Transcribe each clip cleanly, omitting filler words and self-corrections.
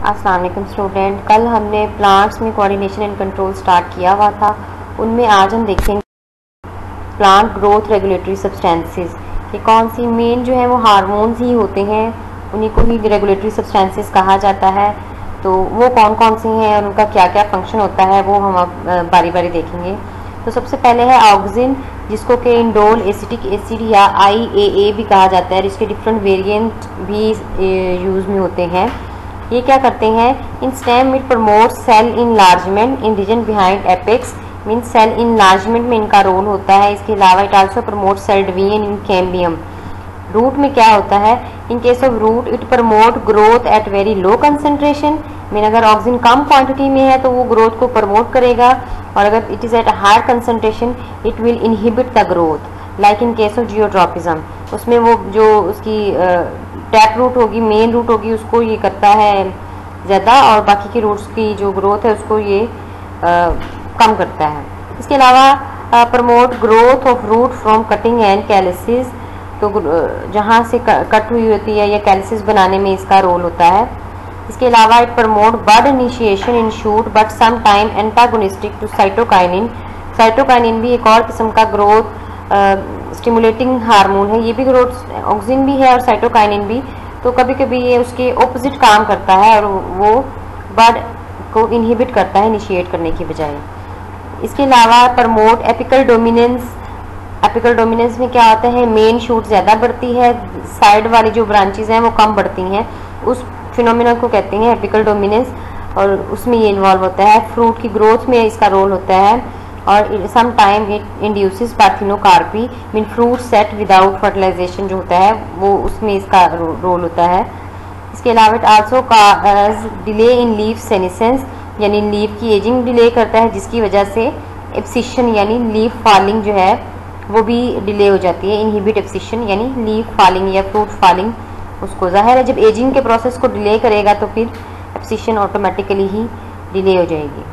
अस्सलाम वालेकुम स्टूडेंट। कल हमने प्लांट्स में कोऑर्डिनेशन एंड कंट्रोल स्टार्ट किया हुआ था। उनमें आज हम देखेंगे प्लांट ग्रोथ रेगुलेटरी सब्सटेंसेस कि कौन सी मेन जो है वो हार्मोन्स ही होते हैं, उन्हीं को ही रेगुलेटरी सब्सटेंसेस कहा जाता है। तो वो कौन कौन से हैं और उनका क्या क्या फंक्शन होता है वो हम अब बारी बारी देखेंगे। तो सबसे पहले है ऑक्सिन, जिसको कि इंडोल एसिटिक एसिड या IAA भी कहा जाता है। इसके डिफरेंट वेरिएंट भी यूज़ में होते हैं। ये क्या करते हैं, in stem it promote cell enlargement in region behind apex, mean cell enlargement में इनका रोल होता है। इसके अलावा it also promote cell division in cambium. Root में क्या होता है, in case of root it promote growth at very low concentration, mean अगर ऑक्सीजन कम क्वांटिटी में है तो वो ग्रोथ को प्रमोट करेगा, और अगर it is at higher concentration it will inhibit the growth. Like in case of geotropism, उसमें वो जो उसकी टैप रूट होगी, मेन रूट होगी, उसको ये करता है ज़्यादा, और बाकी की रूट्स की जो ग्रोथ है उसको ये कम करता है। इसके अलावा promote growth of root from cutting and callus, तो जहाँ से कट हुई होती है या कैलिसिस बनाने में इसका रोल होता है। इसके अलावा it promote bud initiation in shoot but some time antagonistic to cytokinin. Cytokinin भी एक और किस्म का ग्रोथ स्टिमुलेटिंग हार्मोन है। ये भी ग्रोथ ऑक्सिन भी है और साइटोकाइनिन भी, तो कभी कभी ये उसके ऑपोजिट काम करता है और वो बड को इनहिबिट करता है इनिशिएट करने की बजाय। इसके अलावा promote apical dominance. Apical dominance में क्या होता है, मेन शूट ज़्यादा बढ़ती है, साइड वाली जो ब्रांचेज हैं वो कम बढ़ती हैं। उस फिनोमिना को कहते हैं एपिकल डोमिनेंस, और उसमें ये इन्वॉल्व होता है। फ्रूट की ग्रोथ में इसका रोल होता है, और some time it induces parthenocarpy, mean fruit set without fertilisation जो होता है वो उसमें इसका रोल होता है। इसके अलावा it also delay in leaf senescence, यानी लीफ की एजिंग डिले करता है, जिसकी वजह से एब्सिशन यानी लीफ फॉलिंग जो है वो भी डिले हो जाती है। इनहिबिट एब्सिशन यानी लीफ फॉलिंग या फ्रूट फॉलिंग, उसको जाहिर है जब एजिंग के प्रोसेस को डिले करेगा तो फिर एब्सिशन ऑटोमेटिकली ही डिले हो जाएगी।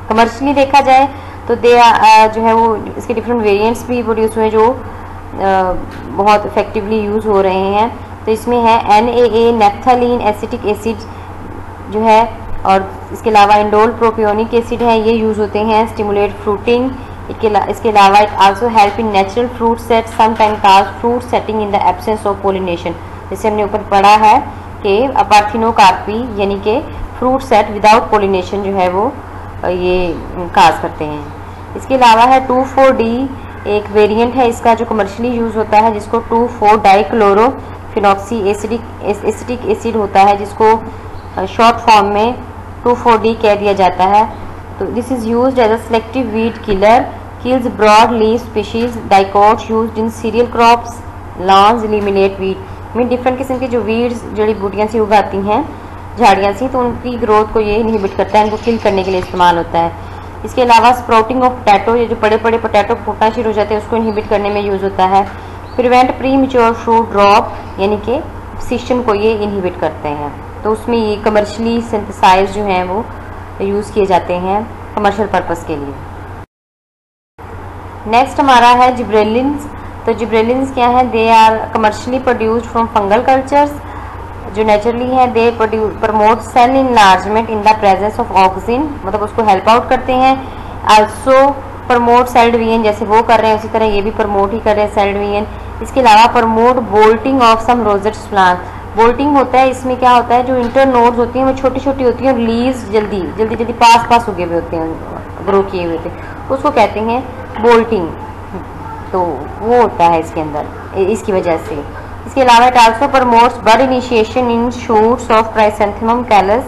कमर्शियली देखा जाए तो जो है वो इसके डिफरेंट वेरिएंट्स भी प्रोड्यूस हुए जो बहुत इफेक्टिवली यूज़ हो रहे हैं। तो इसमें है NAA नेफ्थलीन एसिटिक एसिड जो है, और इसके अलावा इंडोल प्रोपियोनिक एसिड है, ये यूज़ होते हैं स्टिमुलेट फ्रूटिंग। इसके अलावा it also help in natural fruit set, some time cause fruit setting in the absence of pollination. जैसे हमने ऊपर पढ़ा है कि पार्थिनोकार्पी यानी कि फ्रूट सेट विदाउट पोलिनेशन जो है वो ये काज करते हैं। इसके अलावा है 2,4-D, एक वेरिएंट है इसका जो कमर्शियली यूज़ होता है, जिसको 2,4-डाइक्लोरो फिनॉक्सी एसिटिक एसिड होता है, जिसको शॉर्ट फॉर्म में 2,4-D कह दिया जाता है। तो this is used as a selective weed killer, kills broad leave species, dicots used in cereal crops, lawns, eliminate weed, mean different किस्म की जो वीड्स जड़ी बूटियाँ सी उगाती हैं, झाड़ियाँ सी, तो उनकी ग्रोथ को ये इनहिबिट करता है, इनको किल करने के लिए इस्तेमाल होता है। इसके अलावा स्प्राउटिंग ऑफ पोटैटो, ये जो बड़े बड़े पोटैटो फूटना शुरू हो जाते हैं उसको इनहिबिट करने में यूज़ होता है। Prevent pre mature fruit drop, यानी कि एब्सिशन को ये इनहिबिट करते हैं। तो उसमें ये कमर्शियली सिंथेसाइज जो हैं वो यूज़ किए जाते हैं कमर्शियल पर्पस के लिए। नेक्स्ट हमारा है जिब्रेलिन्स। तो जिब्रेलिन्स क्या है, they are commercially produced from fungal cultures, जो नेचुरली है। They promote cell enlargement in the presence of auxin, मतलब उसको हेल्प आउट करते हैं। आल्सो प्रमोट सेल डिवीजन, जैसे वो कर रहे हैं उसी तरह ये भी प्रमोट ही कर रहे हैं सेल डिवीजन। इसके अलावा promote bolting of some rosettes plant. Bolting होता है, इसमें क्या होता है, जो इंटरनोड्स होती हैं वो छोटी छोटी होती हैं और लीव्स जल्दी जल्दी पास उगे हुए होते हैं, ग्रो किए हुए होते हैं, उसको कहते हैं बोल्टिंग। तो वो होता है इसके अंदर इसकी वजह से। इसके अलावा it also promotes bud initiation in shoots of chrysanthemum callus,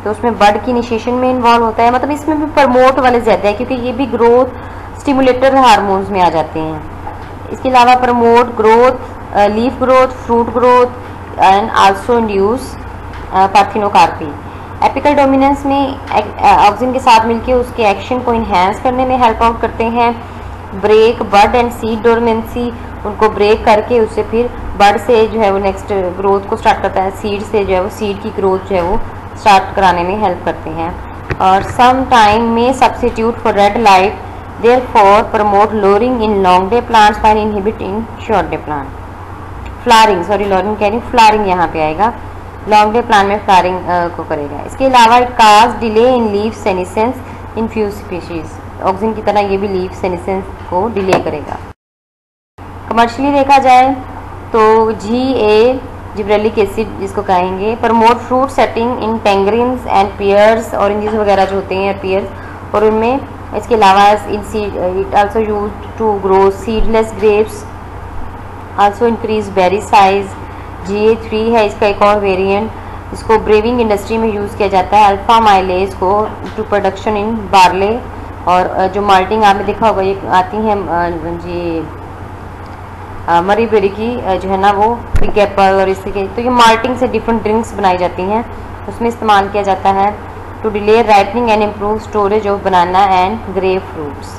तो उसमें बड की इनिशिएशन में इन्वॉल्व होता है। मतलब इसमें भी प्रमोट वाले ज़्यादा है क्योंकि ये भी ग्रोथ स्टिमुलेटर हार्मोन्स में आ जाते हैं। इसके अलावा promote growth, leaf growth, fruit growth and also induce parthenocarpy. Apical dominance में ऑक्सिन के साथ मिलकर उसके एक्शन को इन्हेंस करने में हेल्प आउट करते हैं। Break bud and seed dormancy, उनको ब्रेक करके उससे फिर बड से जो है वो नेक्स्ट ग्रोथ को स्टार्ट करता है, सीड से जो है वो सीड की ग्रोथ जो है वो स्टार्ट कराने में हेल्प करते हैं। और सम टाइम में substitute for red light, therefore promote lowering in long day plants and inhibit in short day plant. Flowering, sorry lowering कह रही हूँ, फ्लावरिंग यहाँ पे आएगा। लॉन्ग डे प्लांट में फ्लावरिंग को करेगा। इसके अलावा it cause delay in leaf senescence in few species, oxygen की तरह ये भी लीफ सेनेसेंस को डिले करेगा। कमर्शियली देखा जाए तो GA जिब्रेलिक एसिड जिसको कहेंगे, promote fruit setting in tangerines and pears, oranges वगैरह जो होते हैं पियर्स, और उनमें इसके अलावा it also use to grow seedless grapes, also increase berry size. GA3 है इसका एक और वेरिएंट, इसको ब्रेविंग इंडस्ट्री में यूज़ किया जाता है अल्फा माइलेज को टू प्रोडक्शन इन बार्ले। और जो माल्टिंग आपने देखा होगा ये आती हैं जी मरी बेरी की जो है ना वो बिग एप्पल और इसी के, तो ये माल्टिंग से डिफरेंट ड्रिंक्स बनाई जाती हैं, उसमें इस्तेमाल किया जाता है to delay ripening and improve storage of banana and grape fruits.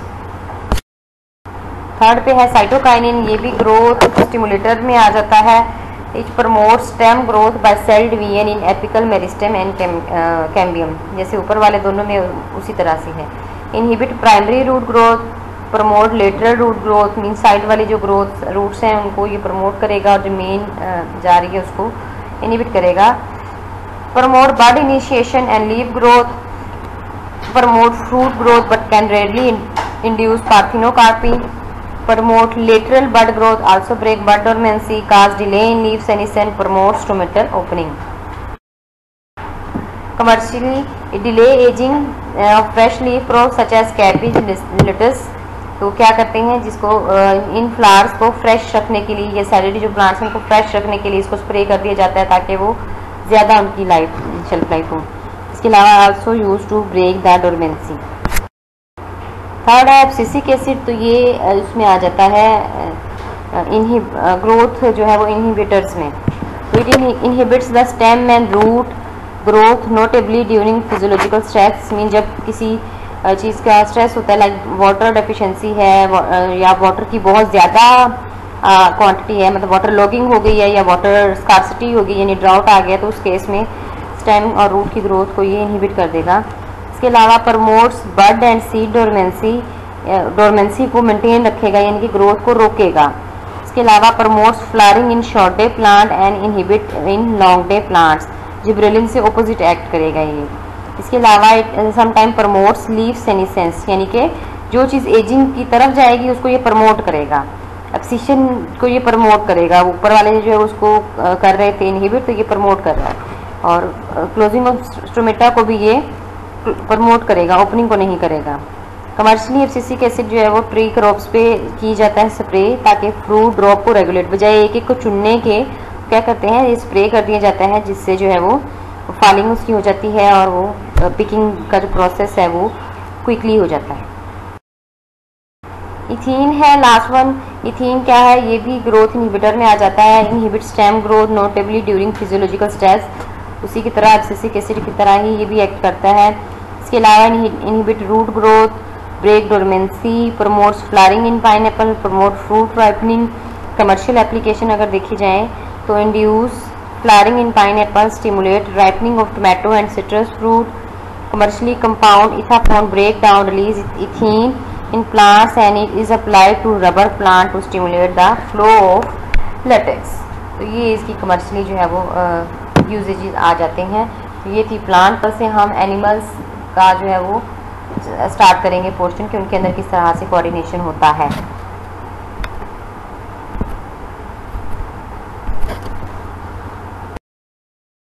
Third पे है साइटोकाइनिन, ये भी ग्रोथ स्टिमुलेटर में आ जाता है। It promote stem growth by cell division in apical meristem and cambium, जैसे ऊपर वाले दोनों में उसी तरह से है। Inhibit primary root growth, promote lateral root growth, mean side वाली जो ग्रोथ रूट्स हैं उनको ये प्रमोट करेगा और जो मेन जा रही है उसको इनहिबिट करेगा। Promote bud initiation and leaf growth, promote fruit growth but can rarely induce parthenocarpy, promote lateral bud growth, also break bud dormancy, cause delay in leaf senescence, promote stomatal opening. Commercially delay ageing of fresh leaf growth such as cabbage, lettuce, तो क्या करते हैं जिसको इन flowers को fresh रखने के लिए, ये सैलरी जो प्लांट्स हैं उनको फ्रेश रखने के लिए इसको स्प्रे कर दिया जाता है ताकि वो ज़्यादा उनकी शेल्फ लाइफ हो। इसके अलावा also use to break the dormancy. Third है एब्सिसिक एसिड, तो ये उसमें आ जाता है ग्रोथ जो है वो इनहिबिटर्स में, तो it inhibits the stem and root growth notably during physiological stress, mean जब किसी चीज़ का स्ट्रेस होता है, लाइक वाटर डेफिशिएंसी है या वाटर की बहुत ज़्यादा क्वांटिटी है, मतलब वाटर लॉगिंग हो गई है या वाटर स्कार्सिटी हो गई यानी ड्राउट आ गया, तो उस केस में स्टेम और रूट की ग्रोथ को ये इनहिबिट कर देगा। इसके अलावा promotes bud and seed dormancy को मेंटेन रखेगा यानी कि ग्रोथ को रोकेगा। इसके अलावा promotes flowering in short day plant and inhibit in long day plants, gibberellin से ऑपोजिट एक्ट करेगा ये। इसके अलावा it sometime promotes leaf senescence, यानी कि जो चीज़ एजिंग की तरफ जाएगी उसको ये प्रमोट करेगा, एब्सिशन को ये प्रमोट करेगा। ऊपर वाले जो है उसको कर रहे थे इनहिबिट, तो ये प्रमोट कर रहा है, और क्लोजिंग ऑफ स्टोमेटा को भी ये प्रमोट करेगा, ओपनिंग को नहीं करेगा। कमर्शियली एब्सिसिक एसिड जो है वो ट्री क्रॉप्स पे की जाता है स्प्रे, ताकि फ्रूट ड्रॉप को रेगुलेट, बजाय एक एक को चुनने के क्या करते हैं ये स्प्रे कर दिया जाता है, जिससे जो है वो फॉलिंग उसकी हो जाती है और वो पिकिंग का जो प्रोसेस है वो क्विकली हो जाता है। इथीन है लास्ट वन। इथीन क्या है, ये भी ग्रोथ इनहिबिटर में आ जाता है। Inhibit stem growth notably during physiological stress, उसी की तरह एब्सिसिक एसिड की तरह ही ये भी एक्ट करता है। इसके अलावा inhibit root growth, break dormancy, promotes flowering in pineapple, promote fruit ripening. Commercial application अगर देखी जाए तो induce flowering in pineapple, stimulate ripening of tomato and citrus fruit. Commercially compound ethacone break down release ethene in plants and it is applied to rubber plant to stimulate the flow of latex. तो ये इसकी commercially जो है वो usage आ जाते हैं। तो ये थी प्लांट पर से हम एनिमल्स का जो है वो स्टार्ट करेंगे पोर्शन कि उनके अंदर किस तरह से कोऑर्डिनेशन होता है।